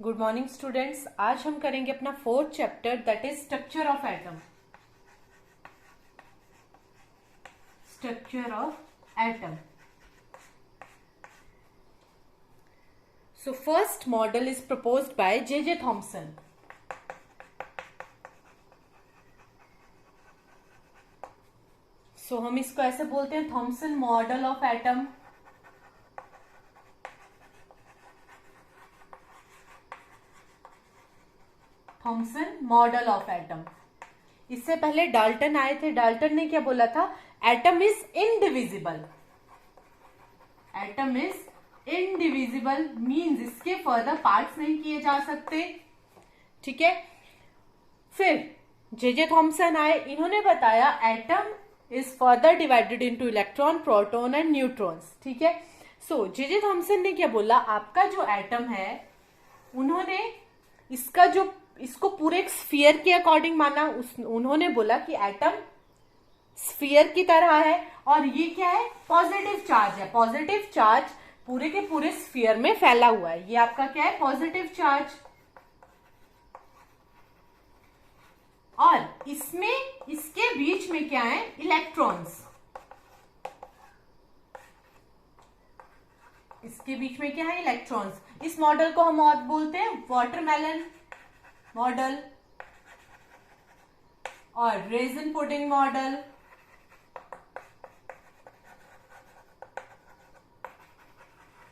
Good morning students. आज हम करेंगे अपना fourth chapter that is structure of atom. Structure of atom. So first model is proposed by J Thomson. सो हम इसको ऐसे बोलते हैं Thomson model of atom. Thomson model of atom. इससे पहले डाल्टन आए थे। डाल्टन ने क्या बोला था? Atom is indivisible. Atom is indivisible means इसके फर्दर पार्ट्स नहीं किए जा सकते। ठीक है। फिर जे थॉमसन आए, इन्होंने बताया atom is further divided into electron, proton and neutrons. ठीक है। सो जे थॉमसन ने क्या बोला? आपका जो एटम है, उन्होंने इसको पूरे एक स्फीयर के अकॉर्डिंग माना। उन्होंने बोला कि एटम स्फीयर की तरह है और ये क्या है? पॉजिटिव चार्ज है। पॉजिटिव चार्ज पूरे के पूरे स्फीयर में फैला हुआ है। ये आपका क्या है? Positive charge. और इसके बीच में क्या है? इलेक्ट्रॉन्स। इसके बीच में क्या है? इलेक्ट्रॉन्स। इस मॉडल को हम और बोलते हैं वाटरमेलन मॉडल और रेजिन पुडिंग मॉडल।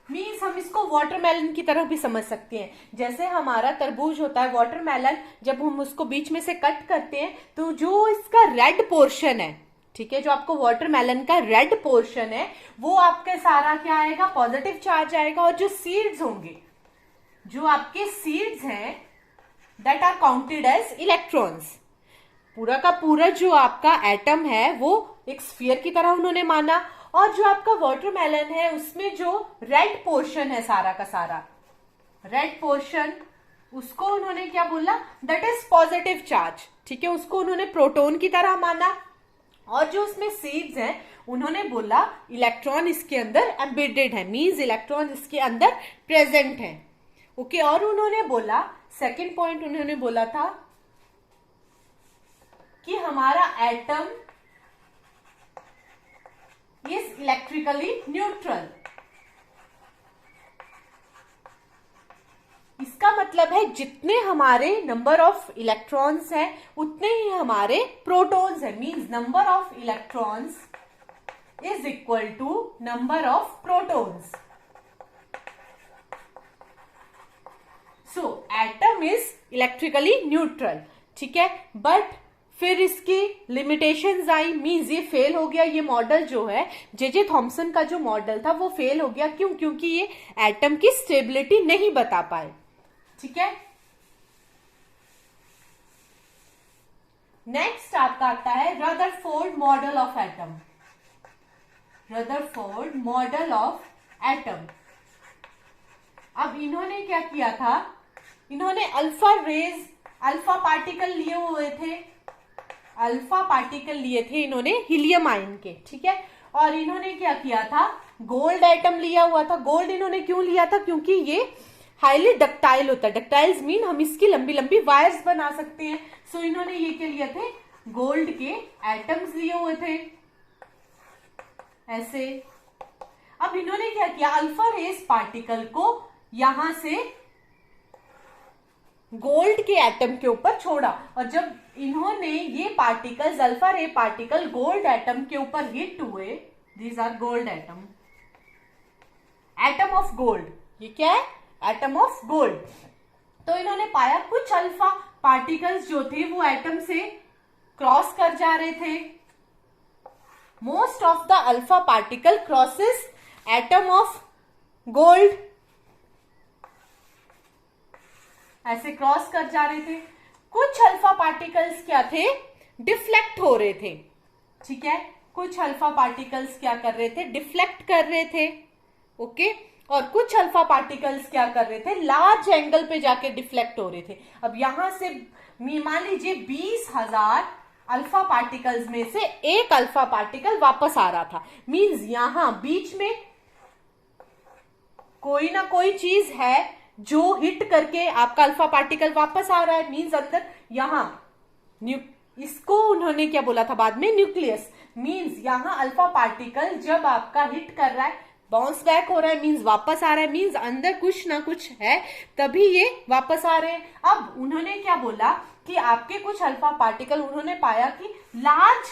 मीन्स हम इसको वाटरमेलन की तरह भी समझ सकते हैं। जैसे हमारा तरबूज होता है वाटरमेलन, जब हम उसको बीच में से कट करते हैं तो जो इसका रेड पोर्शन है, ठीक है, जो आपको वाटरमेलन का रेड पोर्शन है, वो आपके सारा क्या आएगा? पॉजिटिव चार्ज आएगा। और जो सीड्स होंगे, जो आपके सीड्स हैं, that are counted as electrons. पूरा का पूरा जो आपका एटम है वो एक स्फीयर की तरह उन्होंने माना। और जो आपका वाटरमेलन है, उसमें जो रेड पोर्शन है, सारा का सारा रेड पोर्शन, उसको उन्होंने क्या बोला? That is positive charge. ठीक है। उसको उन्होंने प्रोटॉन की तरह माना। और जो उसमें सीड्स हैं, उन्होंने बोला इलेक्ट्रॉन इसके अंदर एम्बेडेड है, मीन्स इलेक्ट्रॉन इसके अंदर प्रेजेंट है। ओके। और उन्होंने बोला, सेकेंड पॉइंट उन्होंने बोला था कि हमारा एटम इज इलेक्ट्रिकली न्यूट्रल। इसका मतलब है जितने हमारे नंबर ऑफ इलेक्ट्रॉन्स हैं, उतने ही हमारे प्रोटॉन्स हैं। Means number of electrons is equal to number of protons. So atom is electrically neutral. ठीक है। बट फिर इसकी लिमिटेशंस आई। मीन्स ये फेल हो गया। ये मॉडल जो है, जे थॉमसन का जो मॉडल था, वो फेल हो गया। क्यों? क्योंकि ये एटम की स्टेबिलिटी नहीं बता पाए। ठीक है। नेक्स्ट आपका आता है Rutherford model of atom. Rutherford model of atom. अब इन्होंने क्या किया था? इन्होंने अल्फा पार्टिकल लिए हुए थे। अल्फा पार्टिकल लिए थे इन्होंने हीलियम आयन के। ठीक है। और इन्होंने क्या किया था? गोल्ड एटम लिया हुआ था। गोल्ड इन्होंने क्यों लिया था? क्योंकि ये हाईली डक्टाइल होता है। डक्टाइल्स मीन हम इसकी लंबी लंबी वायर्स बना सकते हैं। सो इन्होंने ये क्या लिए थे? गोल्ड के एटम्स लिए हुए थे ऐसे। अब इन्होंने क्या किया? अल्फा रेस पार्टिकल को यहां से गोल्ड के एटम के ऊपर छोड़ा। और जब इन्होंने ये particles, alpha ray particle, gold atom के ऊपर हिट हुए, these are gold atom, atom of gold. ये क्या है? Atom of gold. तो इन्होंने पाया कुछ अल्फा पार्टिकल्स जो थे वो एटम से क्रॉस कर जा रहे थे। Most of the alpha particle crosses atom of gold, ऐसे क्रॉस कर जा रहे थे। कुछ अल्फा पार्टिकल्स क्या थे? डिफ्लेक्ट हो रहे थे। ठीक है। कुछ अल्फा पार्टिकल्स क्या कर रहे थे? डिफ्लेक्ट कर रहे थे। ओके। और कुछ अल्फा पार्टिकल्स क्या कर रहे थे? लार्ज एंगल पे जाके डिफ्लेक्ट हो रहे थे। अब यहां से मान लीजिए 20,000 अल्फा पार्टिकल्स में से एक अल्फा पार्टिकल वापस आ रहा था। मींस यहां बीच में कोई ना कोई चीज है जो हिट करके आपका अल्फा पार्टिकल वापस आ रहा है, मींस अंदर यहां इसको उन्होंने क्या बोला था बाद में, न्यूक्लियस। मींस यहां अल्फा पार्टिकल जब आपका हिट कर रहा है, बाउंस बैक हो रहा है, मींस वापस आ रहा है, मींस अंदर कुछ ना कुछ है, तभी ये वापस आ रहे हैं। अब उन्होंने क्या बोला कि आपके कुछ अल्फा पार्टिकल उन्होंने पाया कि लार्ज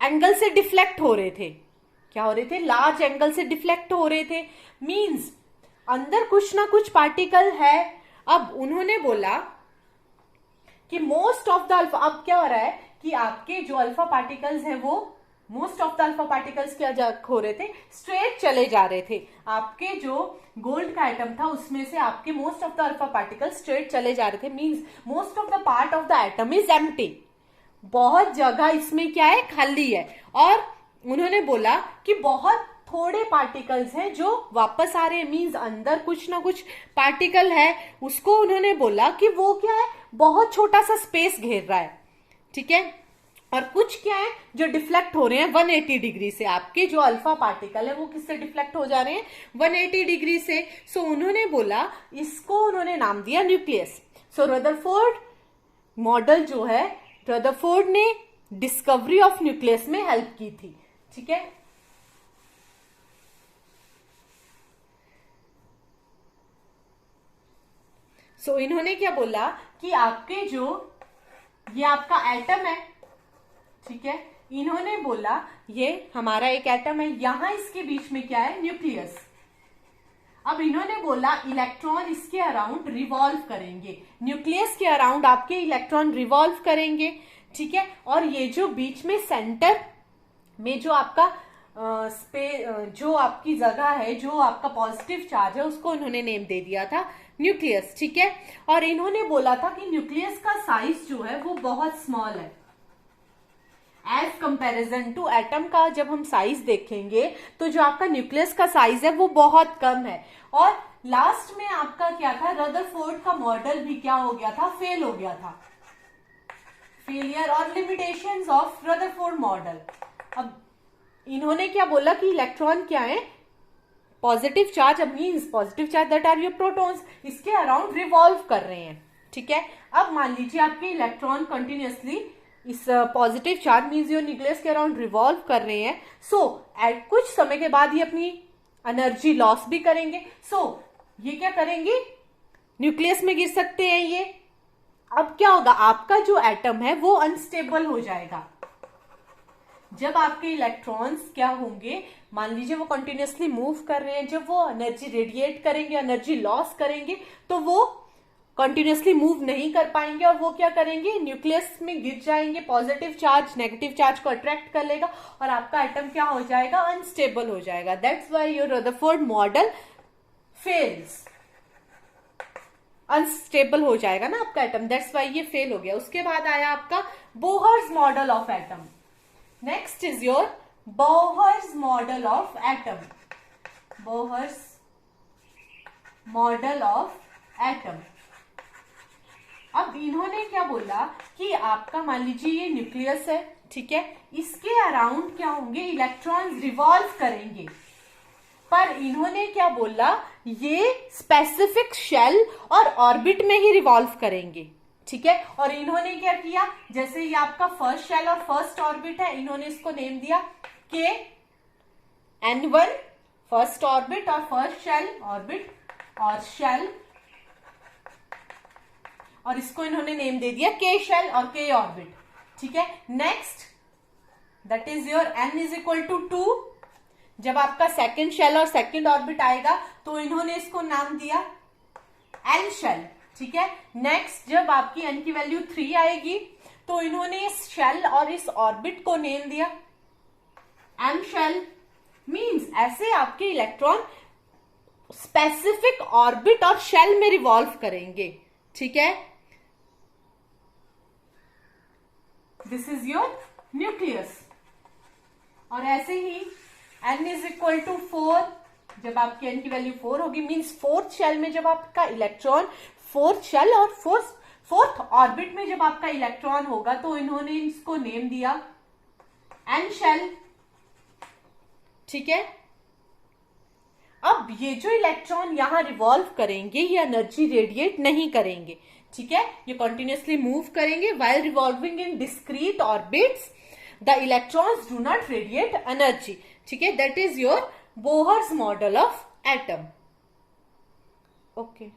एंगल से डिफ्लेक्ट हो रहे थे। क्या हो रहे थे? लार्ज एंगल से डिफ्लेक्ट हो रहे थे, मींस अंदर कुछ ना कुछ पार्टिकल है। अब उन्होंने बोला कि मोस्ट ऑफ द अल्फा, अब क्या हो रहा है कि आपके जो अल्फा पार्टिकल्स हैं वो most of the alpha particles क्या हो रहे थे, स्ट्रेट चले जा रहे थे। आपके जो गोल्ड का एटम था उसमें से आपके most of the alpha particles straight चले जा रहे थे, means most of the part of the atom is empty. बहुत जगह इसमें क्या है, खाली है। और उन्होंने बोला कि बहुत थोड़े पार्टिकल्स हैं जो वापस आ रहे हैं, मींस अंदर कुछ ना कुछ पार्टिकल है। उसको उन्होंने बोला कि वो क्या है, बहुत छोटा सा स्पेस घेर रहा है, ठीक है। और कुछ क्या है जो डिफ्लेक्ट हो रहे हैं 180 डिग्री से। आपके जो अल्फा पार्टिकल है वो किससे डिफ्लेक्ट हो जा रहे हैं, 180 डिग्री से। सो उन्होंने बोला, इसको उन्होंने नाम दिया न्यूक्लियस। सो रदरफोर्ड मॉडल जो है, रदरफोर्ड ने डिस्कवरी ऑफ न्यूक्लियस में हेल्प की थी, ठीक है। सो इन्होंने क्या बोला कि आपके जो ये आपका एटम है, ठीक है, इन्होंने बोला ये हमारा एक एटम है, यहां इसके बीच में क्या है, न्यूक्लियस। अब इन्होंने बोला इलेक्ट्रॉन इसके अराउंड रिवॉल्व करेंगे, न्यूक्लियस के अराउंड आपके इलेक्ट्रॉन रिवॉल्व करेंगे, ठीक है। और ये जो बीच में सेंटर में जो आपका जो आपकी जगह है, जो आपका पॉजिटिव चार्ज है, उसको उन्होंने नेम दे दिया था न्यूक्लियस, ठीक है। और इन्होंने बोला था कि न्यूक्लियस का साइज जो है वो बहुत स्मॉल है एज कंपैरिजन टू एटम का। जब हम साइज देखेंगे तो जो आपका न्यूक्लियस का साइज है वो बहुत कम है। और लास्ट में आपका क्या था, रदरफोर्ड का मॉडल भी क्या हो गया था, फेल हो गया था। फेलियर और लिमिटेशंस ऑफ रदरफोर्ड मॉडल। अब इन्होंने क्या बोला कि इलेक्ट्रॉन क्या है, positive charge, means positive charge that are your protons, इसके अराउंड रिवॉल्व कर रहे हैं, ठीक है। अब मान लीजिए आपके इलेक्ट्रॉन कंटिन्यूअसली इस positive charge means your nucleus के अराउंड रिवॉल्व कर रहे हैं। सो एट कुछ समय के बाद ये अपनी एनर्जी लॉस भी करेंगे। सो ये क्या करेंगे, न्यूक्लियस में गिर सकते हैं ये। अब क्या होगा, आपका जो एटम है वो अनस्टेबल हो जाएगा। जब आपके इलेक्ट्रॉन्स क्या होंगे, मान लीजिए वो कंटिन्यूअसली मूव कर रहे हैं, जब वो एनर्जी रेडिएट करेंगे, एनर्जी लॉस करेंगे, तो वो कंटिन्यूअसली मूव नहीं कर पाएंगे और वो क्या करेंगे, न्यूक्लियस में गिर जाएंगे। पॉजिटिव चार्ज नेगेटिव चार्ज को अट्रैक्ट कर लेगा और आपका एटम क्या हो जाएगा, अनस्टेबल हो जाएगा। That's why your Rutherford model fails, unstable हो जाएगा ना आपका एटम, दैट्स व्हाई ये फेल हो गया। उसके बाद आया आपका Bohr's model of atom. Next is your Bohr's model of atom. Bohr's model of atom. अब इन्होंने क्या बोला कि आपका मान लीजिए ये न्यूक्लियस है, ठीक है, इसके अराउंड क्या होंगे, इलेक्ट्रॉन्स रिवॉल्व करेंगे। पर इन्होंने क्या बोला, ये स्पेसिफिक शेल और ऑर्बिट में ही रिवॉल्व करेंगे, ठीक है। और इन्होंने क्या किया, जैसे ये आपका फर्स्ट शेल और फर्स्ट ऑर्बिट है, इन्होंने इसको नेम दिया KN1 फर्स्ट ऑर्बिट और फर्स्ट शेल ऑर्बिट और शेल, और इसको इन्होंने नेम दे दिया K शेल और K ऑर्बिट, ठीक है। Next that is your N is equal to 2। जब आपका सेकेंड शेल और सेकेंड ऑर्बिट आएगा तो इन्होंने इसको नाम दिया N शेल, ठीक है। नेक्स्ट जब आपकी N की वैल्यू 3 आएगी तो इन्होंने इस शेल और इस ऑर्बिट को नेम दिया M शेल। मींस ऐसे आपके इलेक्ट्रॉन स्पेसिफिक ऑर्बिट और शेल में रिवॉल्व करेंगे, ठीक है। This is your nucleus. और ऐसे ही N इज इक्वल टू 4, जब आपकी N की वैल्यू 4 होगी, मींस फोर्थ शेल में जब आपका इलेक्ट्रॉन, फोर्थ शेल और फोर्थ ऑर्बिट में जब आपका इलेक्ट्रॉन होगा तो इन्होंने इसको नेम दिया N शेल, ठीक है। अब ये जो इलेक्ट्रॉन यहाँ रिवॉल्व करेंगे ये एनर्जी रेडिएट नहीं करेंगे, ठीक है, ये कंटिन्यूअसली मूव करेंगे while revolving in discrete orbits the electrons do not radiate energy, ठीक है, that is your Bohr's model of atom. Okay.